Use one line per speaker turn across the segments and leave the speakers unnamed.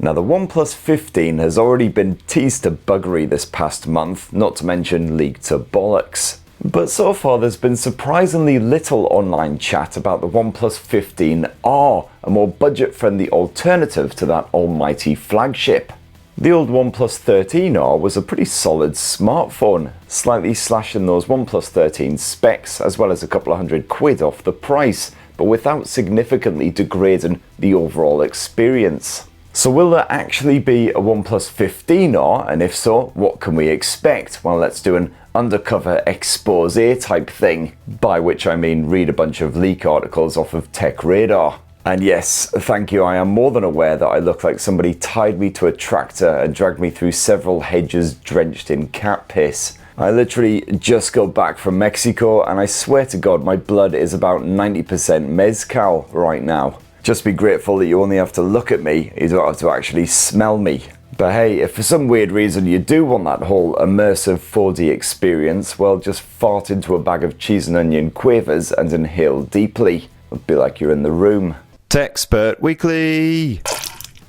Now the OnePlus 15 has already been teased to buggery this past month, not to mention leaked to bollocks. But so far there's been surprisingly little online chat about the OnePlus 15r, a more budget-friendly alternative to that almighty flagship. The old OnePlus 15r was a pretty solid smartphone, slightly slashing those OnePlus 13 specs as well as a couple of £100 off the price, but without significantly degrading the overall experience. So will there actually be a OnePlus 15r, and if so, what can we expect? Well, let's do an undercover expose type thing, by which I mean read a bunch of leak articles off of Tech Radar. And yes, thank you, I am more than aware that I look like somebody tied me to a tractor and dragged me through several hedges drenched in cat piss. I literally just got back from Mexico, and I swear to God my blood is about 90% mezcal right now. Just be grateful that you only have to look at me, you don't have to actually smell me. But hey, if for some weird reason you do want that whole immersive 4D experience, well, just fart into a bag of cheese and onion quavers and inhale deeply. It'll be like you're in the room. Techspert Weekly!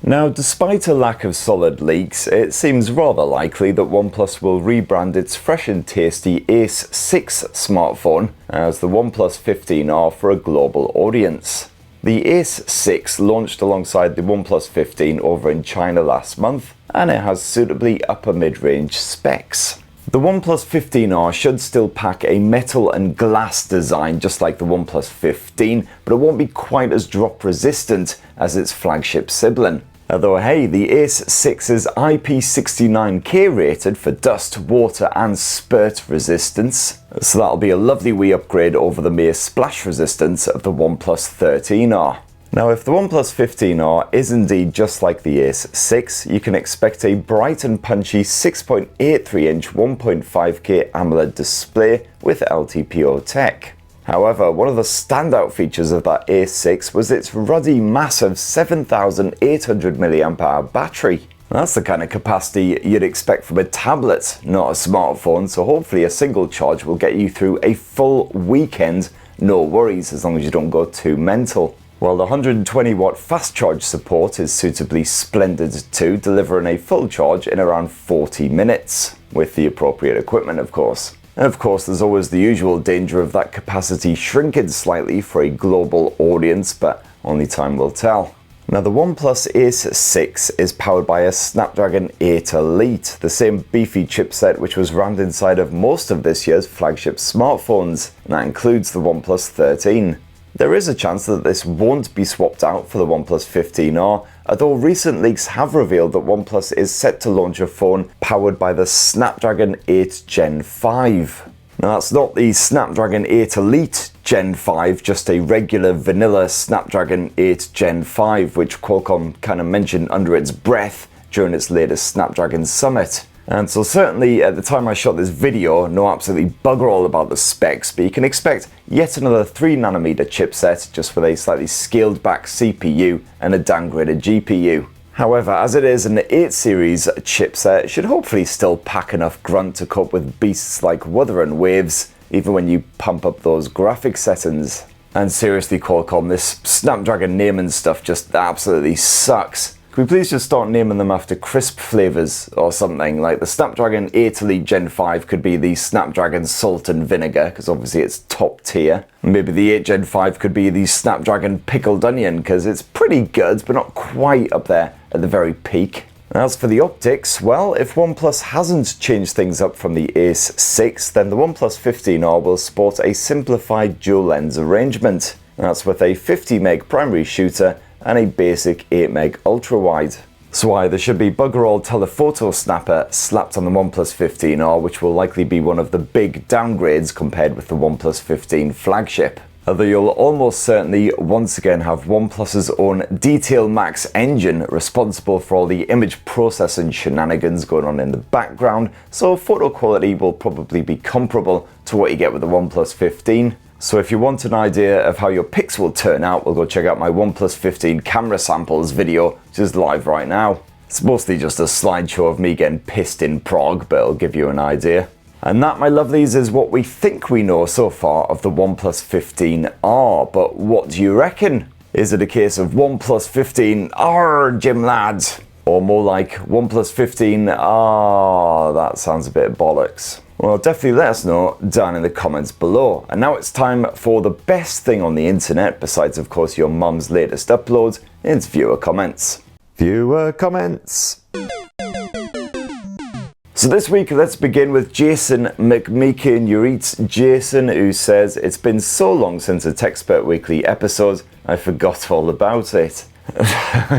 Now, despite a lack of solid leaks, it seems rather likely that OnePlus will rebrand its fresh and tasty Ace 6 smartphone as the OnePlus 15r for a global audience. The Ace 6 launched alongside the OnePlus 15 over in China last month, and it has suitably upper mid-range specs. The OnePlus 15r should still pack a metal and glass design just like the OnePlus 15, but it won't be quite as drop resistant as its flagship sibling. Although hey, the Ace 6 is IP69K rated for dust, water and spurt resistance, so that'll be a lovely wee upgrade over the mere splash resistance of the OnePlus 13r. Now if the OnePlus 15r is indeed just like the Ace 6, you can expect a bright and punchy 6.83-inch 1.5K AMOLED display with LTPO tech. However, one of the standout features of that Ace 6 was its ruddy, massive 7800 mAh battery. That's the kind of capacity you'd expect from a tablet, not a smartphone, so hopefully a single charge will get you through a full weekend, no worries, as long as you don't go too mental. While the 120 watt fast charge support is suitably splendid too, delivering a full charge in around 40 minutes, with the appropriate equipment of course. And of course there's always the usual danger of that capacity shrinking slightly for a global audience, but only time will tell. Now the OnePlus Ace 6 is powered by a Snapdragon 8 Elite, the same beefy chipset which was rammed inside of most of this year's flagship smartphones, and that includes the OnePlus 13. There is a chance that this won't be swapped out for the OnePlus 15r, although recent leaks have revealed that OnePlus is set to launch a phone powered by the Snapdragon 8 Gen 5. Now that's not the Snapdragon 8 Elite Gen 5, just a regular vanilla Snapdragon 8 Gen 5, which Qualcomm kind of mentioned under its breath during its latest Snapdragon Summit. And so certainly at the time I shot this video, know absolutely bugger all about the specs, but you can expect yet another 3nm chipset, just with a slightly scaled back CPU and a downgraded GPU. However, as it is an 8 series chipset, it should hopefully still pack enough grunt to cope with beasts like Wuthering Waves, even when you pump up those graphics settings. And seriously Qualcomm, this Snapdragon naming stuff just absolutely sucks. Could we please just start naming them after crisp flavors or something? Like the Snapdragon 8 Elite Gen 5 could be the Snapdragon Salt and Vinegar, because obviously it's top tier. Maybe the 8 Gen 5 could be the Snapdragon Pickled Onion, because it's pretty good, but not quite up there at the very peak. As for the optics, well, if OnePlus hasn't changed things up from the Ace 6, then the OnePlus 15r will sport a simplified dual lens arrangement. That's with a 50 meg primary shooter and a basic 8 meg ultra-wide. So there should be bugger all telephoto snapper slapped on the OnePlus 15r, which will likely be one of the big downgrades compared with the OnePlus 15 flagship. Although you'll almost certainly once again have OnePlus's own Detail Max engine responsible for all the image processing shenanigans going on in the background, so photo quality will probably be comparable to what you get with the OnePlus 15. So if you want an idea of how your pics will turn out, we'll go check out my OnePlus 15 camera samples video, which is live right now. It's mostly just a slideshow of me getting pissed in Prague, but it'll give you an idea. And that, my lovelies, is what we think we know so far of the OnePlus 15r, but what do you reckon? Is it a case of OnePlus 15r, Jim lads? Or more like OnePlus 15r, that sounds a bit bollocks. Well, definitely let us know down in the comments below. And now it's time for the best thing on the internet, besides of course your mum's latest upload, it's viewer comments. Viewer comments. So this week, let's begin with Jason McMeekin. Jason, who says, it's been so long since a Techspert Weekly episode, I forgot all about it.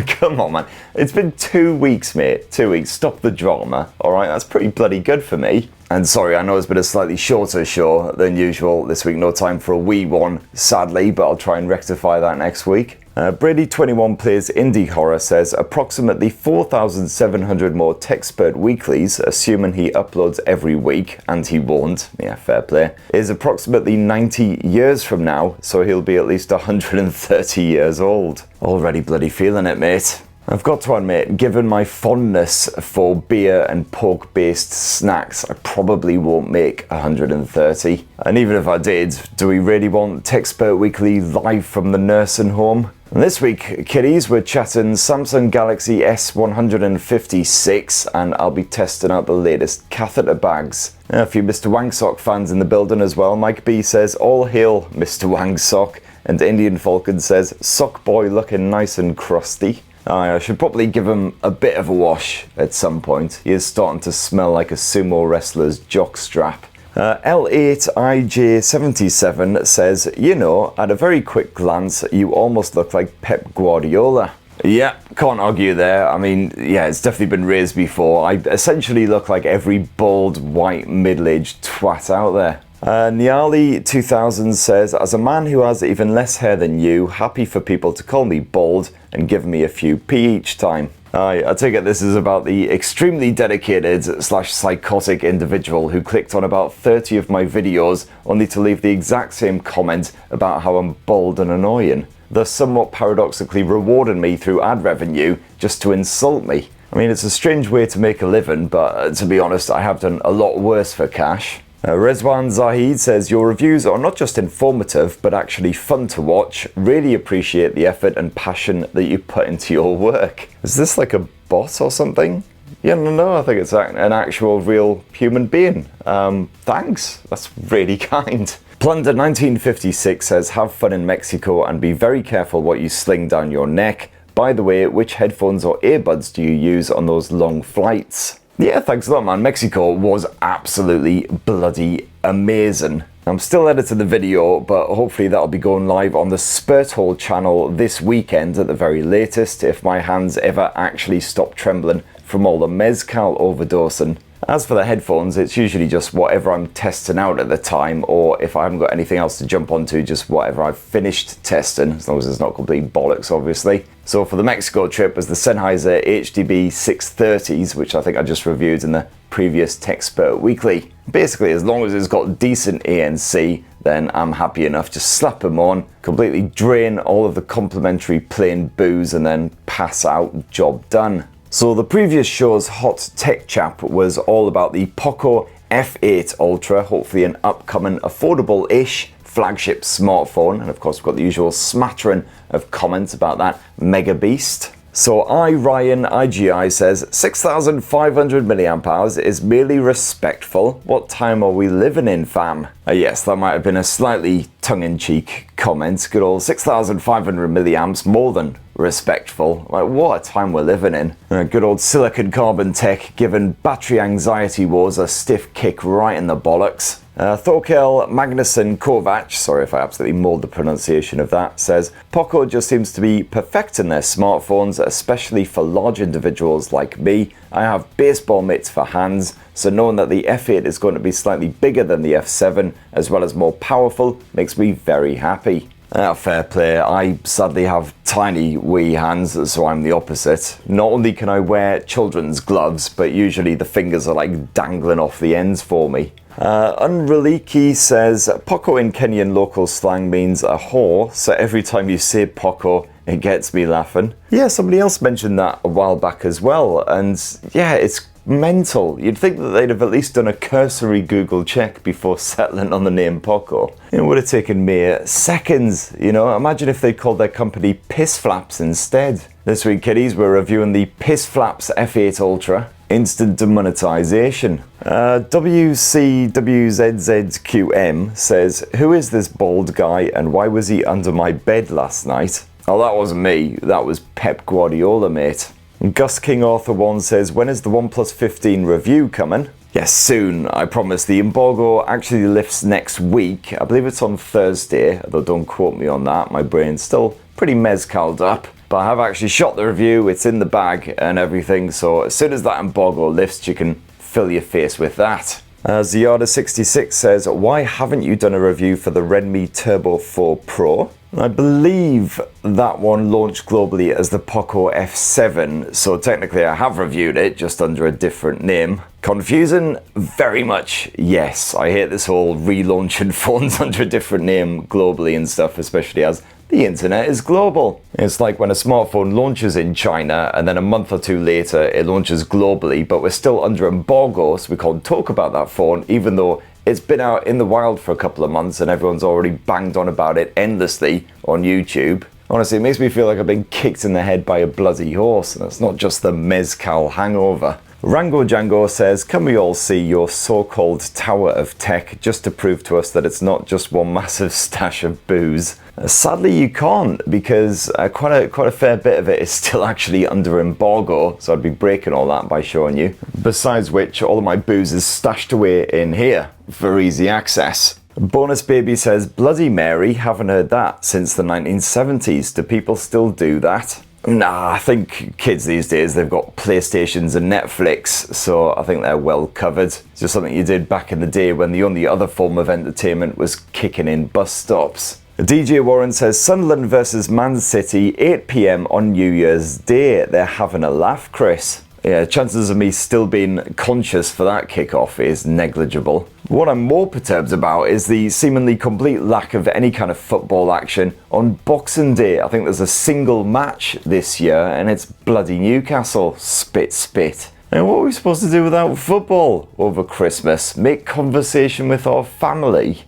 Come on, man. It's been 2 weeks, mate. 2 weeks. Stop the drama. Alright, that's pretty bloody good for me. And sorry, I know it's been a slightly shorter show than usual this week. No time for a wee one, sadly, but I'll try and rectify that next week. Brady21 Plays Indie Horror says approximately 4,700 more Techspert Weeklies, assuming he uploads every week, and he won't, yeah, fair play, is approximately 90 years from now, so he'll be at least 130 years old. Already bloody feeling it, mate. I've got to admit, given my fondness for beer and pork-based snacks, I probably won't make 130. And even if I did, do we really want Techspert Weekly live from the nursing home? And this week, kiddies, we're chatting Samsung Galaxy S156, and I'll be testing out the latest catheter bags. A few Mr. Wangsock fans in the building as well. Mike B says, all hail Mr. Wangsock. And Indian Falcon says, sock boy looking nice and crusty. I should probably give him a bit of a wash at some point. He is starting to smell like a sumo wrestler's jockstrap. L8IJ77 says, you know, at a very quick glance, you almost look like Pep Guardiola. Yeah, can't argue there. I mean, yeah, it's definitely been raised before. I essentially look like every bald, white, middle-aged twat out there. Niali2000 says, as a man who has even less hair than you, happy for people to call me bald and give me a few p each time. I take it this is about the extremely dedicated / psychotic individual who clicked on about 30 of my videos only to leave the exact same comment about how I'm bald and annoying, thus somewhat paradoxically rewarding me through ad revenue just to insult me. I mean, it's a strange way to make a living, but to be honest, I have done a lot worse for cash. Rezwan Zahid says, your reviews are not just informative, but actually fun to watch. Really appreciate the effort and passion that you put into your work. Is this like a bot or something? Yeah, no, I think it's an actual real human being. Thanks, that's really kind. Plunder1956 says, have fun in Mexico and be very careful what you sling down your neck. By the way, which headphones or earbuds do you use on those long flights? Yeah, thanks a lot, man. Mexico was absolutely bloody amazing. I'm still editing the video, but hopefully that'll be going live on the Spurt Hole channel this weekend at the very latest, if my hands ever actually stop trembling from all the mezcal overdosing. As for the headphones, it's usually just whatever I'm testing out at the time, or if I haven't got anything else to jump onto, just whatever I've finished testing, as long as it's not complete bollocks, obviously. So for the Mexico trip was the Sennheiser HDB 630s, which I think I just reviewed in the previous Techspert Weekly. Basically, as long as it's got decent ANC, then I'm happy enough to slap them on, completely drain all of the complimentary plain booze, and then pass out, job done. So the previous show's hot tech chap was all about the Poco F8 Ultra, hopefully an upcoming affordable-ish flagship smartphone, and of course we've got the usual smattering of comments about that mega beast. So Ryan IGI says 6,500 mAh is merely respectful. What time are we living in, fam? Yes, that might have been a slightly tongue-in-cheek comment. Good old 6,500 milliamps, more than respectful. Like, what a time we're living in. Good old silicon carbon tech giving battery anxiety wars a stiff kick right in the bollocks. Thorkel Magnuson Kovac, sorry if I absolutely mauled the pronunciation of that, says, Poco just seems to be perfecting their smartphones, especially for large individuals like me. I have baseball mitts for hands, so knowing that the F8 is going to be slightly bigger than the F7, as well as more powerful, makes me very happy. Fair play. I sadly have tiny wee hands, so I'm the opposite. Not only can I wear children's gloves, but usually the fingers are like dangling off the ends for me. Unreliki says, Poco in Kenyan local slang means a whore, so every time you say Poco, it gets me laughing. Yeah, somebody else mentioned that a while back as well, and yeah, it's mental. You'd think that they'd have at least done a cursory Google check before settling on the name Poco. It would have taken mere seconds, you know. Imagine if they called their company Piss Flaps instead. This week, kiddies, we're reviewing the Piss Flaps F8 Ultra. Instant demonetization. WCWZZQM says, who is this bald guy and why was he under my bed last night? Oh, that wasn't me. That was Pep Guardiola, mate. Gus King Author 1 says, when is the OnePlus 15 review coming? Yes, soon, I promise. The embargo actually lifts next week. I believe it's on Thursday, although don't quote me on that. My brain's still pretty mezcaled up. But I have actually shot the review, it's in the bag and everything, so as soon as that embargo lifts, you can fill your face with that. Ziada66 says, why haven't you done a review for the Redmi Turbo 4 Pro? I believe that one launched globally as the Poco F7, so technically I have reviewed it, just under a different name. Confusing? Very much, yes. I hate this whole relaunching phones under a different name globally and stuff, especially as the internet is global. It's like when a smartphone launches in China and then a month or two later it launches globally, but we're still under embargo, so we can't talk about that phone, even though it's been out in the wild for a couple of months and everyone's already banged on about it endlessly on YouTube. Honestly, it makes me feel like I've been kicked in the head by a bloody horse, and it's not just the mezcal hangover. Rango Django says, can we all see your so-called Tower of Tech just to prove to us that it's not just one massive stash of booze? Sadly, you can't, because quite a fair bit of it is still actually under embargo, so I'd be breaking all that by showing you. Besides which, all of my booze is stashed away in here for easy access. Bonus Baby says, Bloody Mary, haven't heard that since the 1970s. Do people still do that? Nah, I think kids these days, they've got PlayStations and Netflix, so I think they're well covered. It's just something you did back in the day when the only other form of entertainment was kicking in bus stops. DJ Warren says, Sunderland versus Man City, 8 PM on New Year's Day. They're having a laugh, Chris. Yeah, chances of me still being conscious for that kickoff is negligible. What I'm more perturbed about is the seemingly complete lack of any kind of football action on Boxing Day. I think there's a single match this year and it's bloody Newcastle. Spit, spit. And what are we supposed to do without football over Christmas? Make conversation with our family?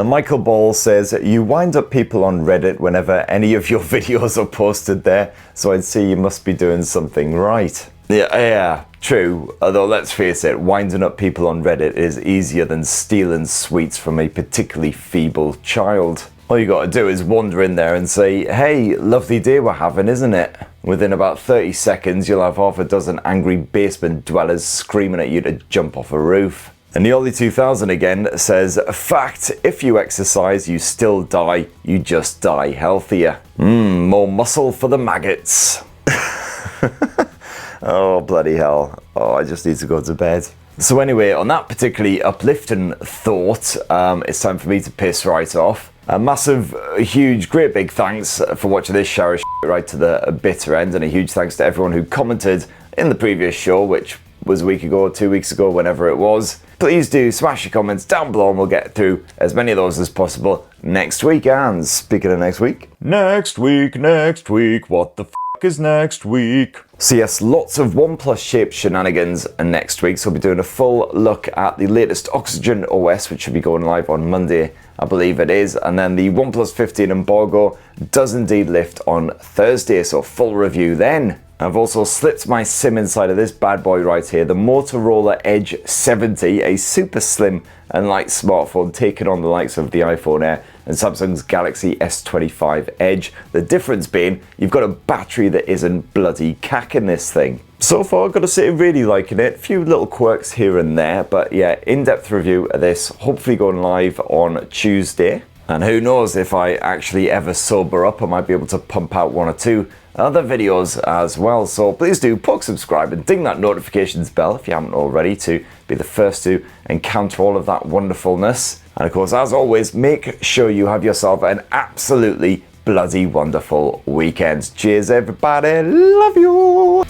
Michael Ball says, you wind up people on Reddit whenever any of your videos are posted there, so I'd say you must be doing something right. Yeah, true. Although let's face it, winding up people on Reddit is easier than stealing sweets from a particularly feeble child. All you gotta do is wander in there and say, hey, lovely day we're having, isn't it? Within about 30 seconds, you'll have half a dozen angry basement dwellers screaming at you to jump off a roof. And the Ollie 2000 again says, fact, if you exercise, you still die, you just die healthier. More muscle for the maggots. Oh, bloody hell. Oh, I just need to go to bed. So anyway, on that particularly uplifting thought, it's time for me to piss right off. A massive, huge, great big thanks for watching this shower right to the bitter end, and a huge thanks to everyone who commented in the previous show, which was a week ago, 2 weeks ago, whenever it was. Please do smash your comments down below and we'll get through as many of those as possible next week. And speaking of next week, what the f is next week? So yes, lots of OnePlus shaped shenanigans next week. So we'll be doing a full look at the latest Oxygen OS, which should be going live on Monday, I believe it is. And then the OnePlus 15 embargo does indeed lift on Thursday, so full review then. I've also slipped my SIM inside of this bad boy right here, the Motorola Edge 70, a super slim and light smartphone taking on the likes of the iPhone Air and Samsung's Galaxy S25 Edge. The difference being, you've got a battery that isn't bloody cacking this thing. So far, I've got to say, really liking it. A few little quirks here and there, but yeah, in-depth review of this, hopefully going live on Tuesday. And who knows, if I actually ever sober up, I might be able to pump out one or two other videos as well. So please do poke subscribe and ding that notifications bell if you haven't already, to be the first to encounter all of that wonderfulness. And of course, as always, make sure you have yourself an absolutely bloody wonderful weekend. Cheers everybody, love you!